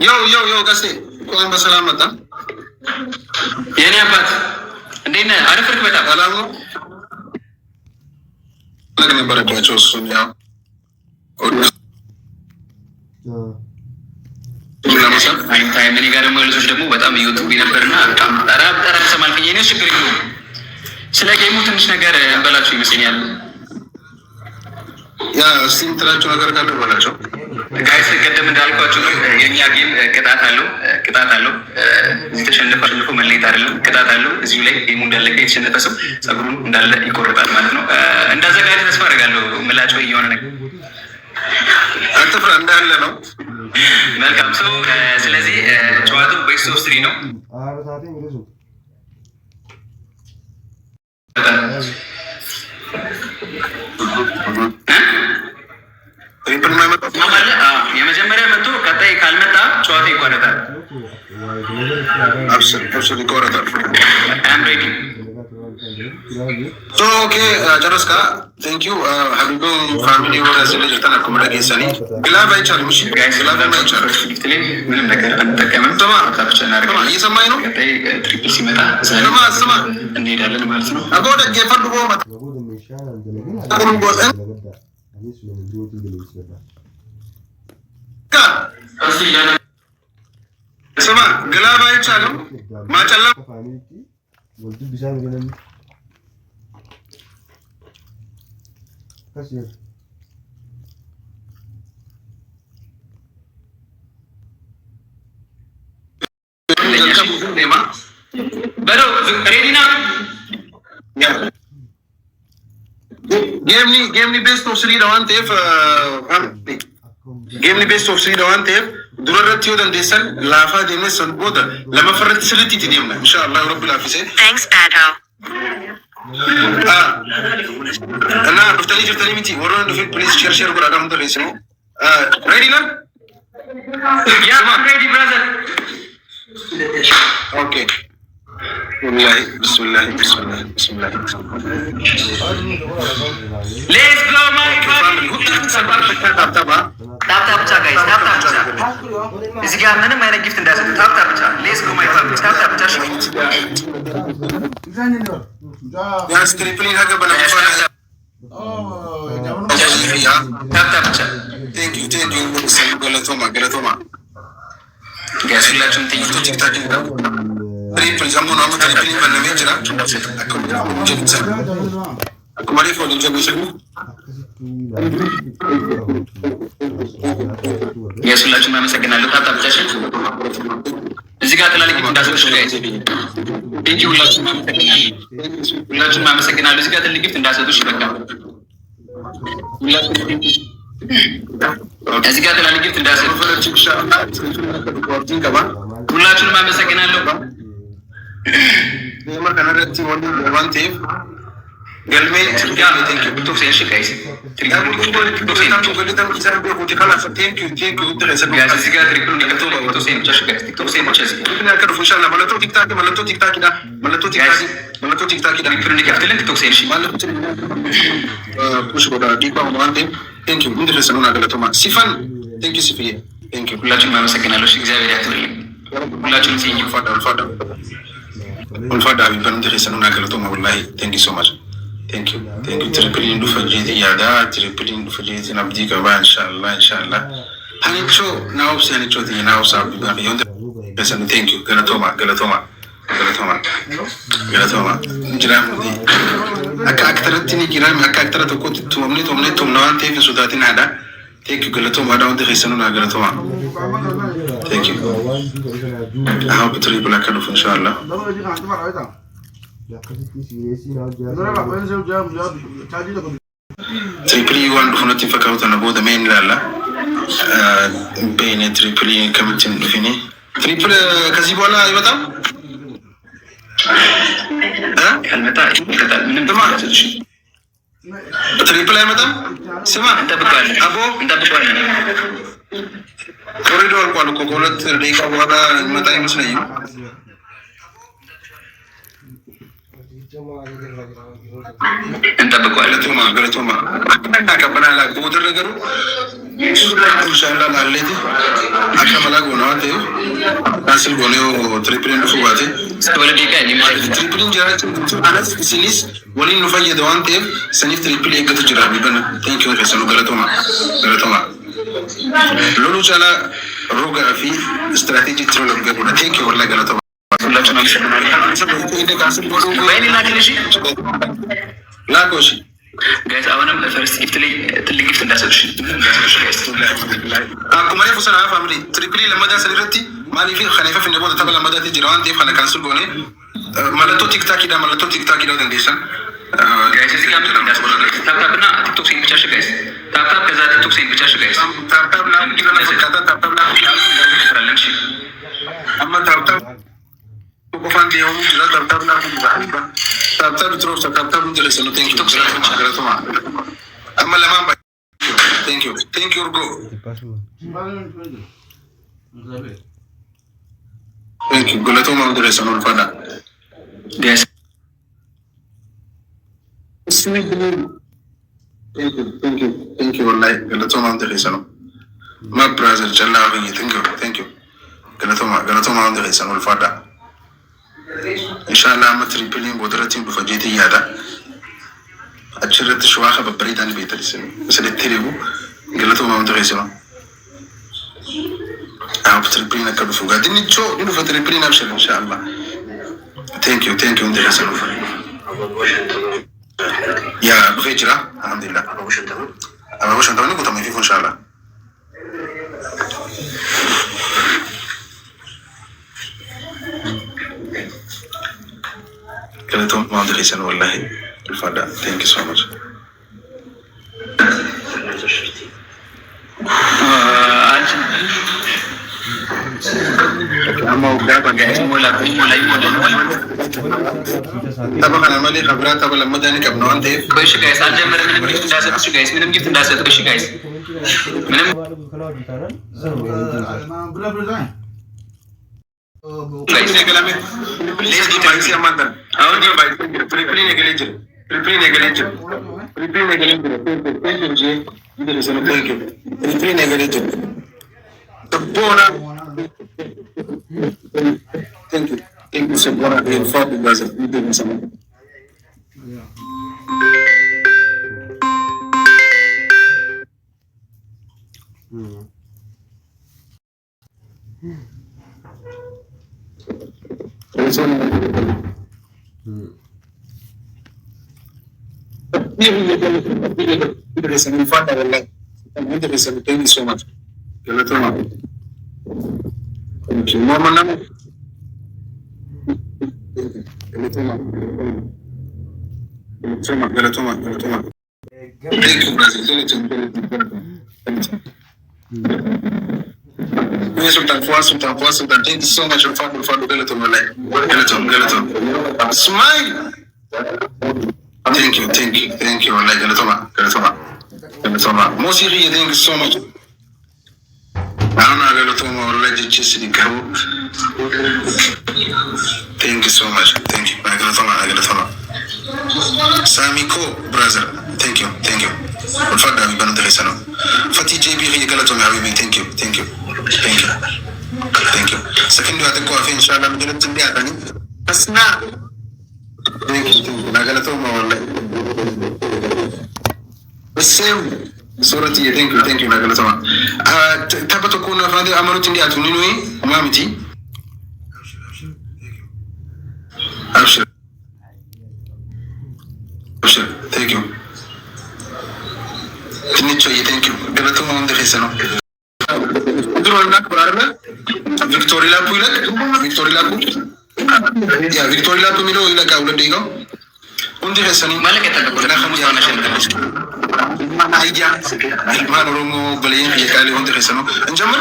ያው ቀስቴ እንኳን በሰላም መጣ። የኔ አባት እንዴት ነህ? አረፈርክ? በጣም ሰላም ነው ነበረባቸው እሱን ያው እኔ ጋር ደግሞ ልጆች ደግሞ በጣም እየወጡብኝ ነበርና በጣም ጠራ ሰማልከኝ። ኔ ችግር የለውም። ስለ ጌሙ ትንሽ ነገር እንበላቸው ይመስለኛል። ያ እስቲ የምትላቸው ነገር ካለ በላቸው ጋይስ። ቅድም እንዳልኳቸው ነው የእኛ ጌም ቅጣት አለው። እዚህ ተሸንፎ መለየት አይደለም፣ ቅጣት አለው። እዚሁ ላይ ጌሙ እንዳለቀ የተሸነፈ ሰው ጸጉሩን እንዳለ ይቆረጣል ማለት ነው። እንዳዘጋጀ ተስፋ አደርጋለሁ። ምላጭው እየሆነ ነገር አትፍራ እንዳለ ነው። መልካም ሰው። ስለዚህ ጨዋታው ቤስት ኦፍ 3 ነው። የመጀመሪያ መጥቶ ቀጣይ ካልመጣ ጨዋታ ይቋረጣል። አብሽር ይቋረጣል። ኦኬ ጨረስካ? ቴንክ ዩ ሀቢቡ ፋሚሊ ወደ ስለጅ ተናኩመ ጌሰኒ ግላብ አይቻልም። እሺ ግላብ አይቻልም። ምንም ነገር አንጠቀምም። እየሰማኝ ነው። ትሪፕል ሲመጣ ስማ እንሄዳለን ማለት ነው። አጎ ደጌ ፈልጎ ስማ ግላብ አይቻልም። ማጨለም Game ni best of 3 da waan ta'eef geemni best of 3 da waan ta'eef durarratti yoo dandeessan laafaa deemee san booda lama farratti sirriitti itti deemna inshallah rabbil haafisee. Thanks Pato. እና dhuftanii jirtanii miti warroon dhufin please share godhaa kan hundarreessinu ready na? Yeah, ready brother. Okay. Bismillah. Let's go my family. ታፕ ብቻ ጋይስ፣ ታፕ ብቻ። እዚህ ጋር ምንም አይነት ጊፍት እንዳይሰጡ። ታፕ ብቻ። ሌትስ ጎ ማይ ፋሚሊ። ታፕ ብቻ። እሺ ያ ስክሪፕሊን ሀገ በላ ታፕ ብቻ። ቴንክ ዩ ገለቶማ ጋይስ፣ ሁላችሁም ቴንክ ዩ። ቲክታክ ትሪፕል ሰሞኑ አመት ትሪፕል በነሜ ይችላል አኩማሪ ፎሎ ጀምሰሉ ጋይስ፣ ሁላችሁም አመሰግናለሁ። ታፕ ብቻ። እሺ እዚህ ጋር ጥላልኝ እንዳሰብሽ ጋይስ፣ ቴንክ ዩ። ሁላችሁም አመሰግናለሁ። እዚህ ጋር ትልቅ ጊፍት እንዳሰጡሽ በቃ እዚህ ጋር ጥላልኝ ጊፍት እንዳሰጡ ሁላችሁም አመሰግናለሁ። ገልሜ ሁላችሁም አመሰግናለሁ። እግዚአብሔር ያክብርልኝ። ሁላችሁም ቴንክ ዩ ulfada ben ndirisan una galato ma wallahi thank you so much thank you triple indu fajiti yada triple indu fajiti nabdi ka ba inshallah hanicho na opsi hanicho ti na opsa bi ba yonde pesan thank you galatoma jiram di akaktaratini jiram akaktarat ko tumne tumna ante fi sudatin hada thank you galatoma da ndirisan una galatoma thank you I hope it will be like that inshallah. Tripoli one do not think about the main lala. Bene Tripoli coming to finish. Tripoli Casibola, you know? Tripoli, madam? Sima, Abo, ኮሪዶር እንኳን እኮ ከሁለት ደቂቃ በኋላ መጣ ይመስለኝ። እንጠብቀዋለን። ገለቶማ ቀበናላ ወደ ነገሩ inshallah naleti akamala gonawate kasil goneo triplin fubate triplin jara anas sinis wali nufayya dawante sanif triplin egatu jira bibana thank you resano galatoma lolu chala roga fi strategy trolo gabuna thank you wallahi galatoma ላኮሽ ጋይስ አሁንም ፈርስት ጊፍት ላይ ትልቅ ጊፍት እንዳሰጥሽ አኩማሪ ፉሰና ፋሚሊ ትሪፕሊ ለማዳ ሰሪረቲ ማሊ ፊ ኸሊፋ ፊ እንደቦታ ተበላ ማዳ ትጅራን ቴ ፈና ካንስል ጎኔ ማለቶ ቲክታክ ዳ ደንዴሳ ጋይስ እዚህ ጋር ምንም እንዳሰጥሽ ታፕታፕና ቲክቶክ ሴን ብቻሽ ጋይስ ታፕታፕ ከዛ ቲክቶክ ሴን ብቻሽ ጋይስ ታፕታፕ ላ እንዲገና ፈካታ ታፕታፕ ላ ይፈራለንሽ አማ ታፕታፕ ኮፋንዲ ያው ታፕታፕ ላ ታፕታፕ ትሮስ ታፕታፕ እንደለሰ ነው ቲክቶክ ገለቶማ አማ ለማን ባይ ቴንክ ዩ ርጎ ቴንክ ዩ ገለቶማ እንደለሰ ነው ፈዳ ጋይስ ቴንክ ዩ ወላሂ ገለቶማ እንደለሰ ነው ማ ብራዘር ጨላ አገኘ ቴንክ ዩ ገለቶማ እንደለሰ ነው ፈዳ ኢንሻአላህ ትሪፕሊን ቦድረቲን በፈጀት ይያዳ አችረት ሸዋኸ በብሪዳን ቤተልስ ስለተሪቡ ገለቶ ማምደረሰ ነው አብ ትሪፕሊን ከዱ ፉጋ ድንቾ ዱሉ ፈትሪፕሊን አብሽር ኢንሻአላህ ቴንክ ዩ እንደረሰ ነው ያ በፈጅራ አልহামዱሊላህ አባቦሽ አንተው ነው ተመፊ ኢንሻአላህ ገለቶም ማድረሰን ወላሂ ልፋዳ ቴንክ ዩ ሶ ማች አማው ጋባ ጋይስ ሞላ ተበከና ማሊ خبرات ተበለ መዳኒ ከብነው አንተ በሽ ጋይስ አልጀመረ ምንም ጊፍት እንዳሰጥሽ ጋይስ ምንም ጊፍት እንዳሰጥሽ ጋይስ ምንም ጋይስ ነገላሜ ሌስ ጊታክሲ አማንተን አሁን ግን ባይ ትሪፕሊን ነገለጅ ትሪፕሊን ነገለጅ እንጂ እንደዚህ ነው ትሪፕሊን ነገለጅ ተቦና ቴንክ ዩ ሰቦና ፋድ ጋዘ እንደዚህ ሰማ Thank you so much. Sultan, thank you so much for Galaton. Smile. Thank you, Galatoma. Mosiri, thank you so much. Ana Galatoma, already just in the thank you so much. Thank you, Galatoma. Samiko, brother, thank you. Fada, we banana resano. Fati JB, Galatoma, thank you. Second, you have to go off inshallah. I'm going to be at it. Asna. Thank you. Galatoma, same. Sorati, thank you, Galatoma. Tabato kuna fadi amaru tindi atunini mamiti. Abshir. Thank you. Thank you. Galatoma on the resano. Victoria Lapu ya Victoria Lapu milo ila ka ulo digo undi resani malaka takakuna khamu ya na shenda mana ija mana romo balayin ya kali undi resano anjamar